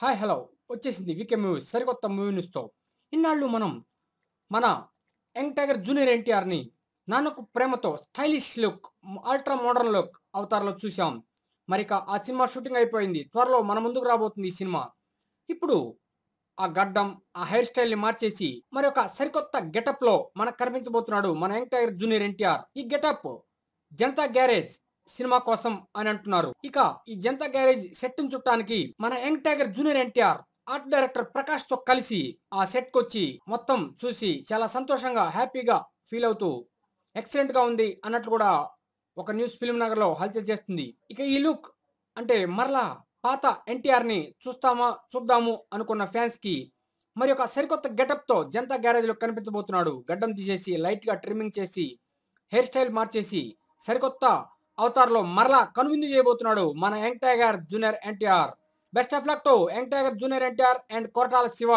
Hi hello వచ్చేసింది వీకే movies సరికొత్త movie న్యూస్తో. ఇన్నాళ్ళు మనం మన యంగ్ టైగర్ జూనియర్ ఎన్టీఆర్ని Nannaku Prematho stylish look, ultra modern look అవతారంలో చూసాం. మరిక ఆ సినిమా షూటింగ్ అయిపోయింది. త్వరలో మన ముందుకు రాబోతుంది ఈ సినిమా. ఇప్పుడు ఆ గడ్డం, ఆ హెయిర్ స్టైల్ని మార్చేసి మరొక సరికొత్త గెటప్లో మనకు కనిపించబోతున్నాడు మన యంగ్ టైగర్ జూనియర్ ఎన్టీఆర్. ఈ గెటప్ జనతా గ్యారేజ్ సినిమా కోసం అని అంటున్నారు. ఇక ఈ జనతా గ్యారేజ్ సెట్ చుట్టానికి మన young tiger junior NTR art director Prakash తో కలిసి ఆ సెట్ కొచ్చి మొత్తం చూసి చాలా సంతోషంగా హ్యాపీగా ఫీల్ అవుతూ ఎక్సలెంట్ గా ఉంది అన్నట్లు కూడా ఒక న్యూస్ ఫిల్మ్ నగర్ లో హల్చల్ చేస్తుంది. ఇక ఈ లుక్ అంటే మరలా పాత ఎన్టీఆర్ ని చూద్దాము అనుకున్న ఫ్యాన్స్ కి మరి ఒక సరికొత్త గెటప్ తో జనతా గ్యారేజ్ లో కనిపించబోతున్నాడు. గడ్డం తీసేసి లైట్ గా ట్రిమ్మింగ్ చేసి హెయిర్ స్టైల్ మార్చేసి సరికొత్త అవతార్లో మరలా కనువిందు చేయబోతున్నాడు మన young tiger junior NTR. Best of luck to young tiger junior NTR and Koratala Shiva.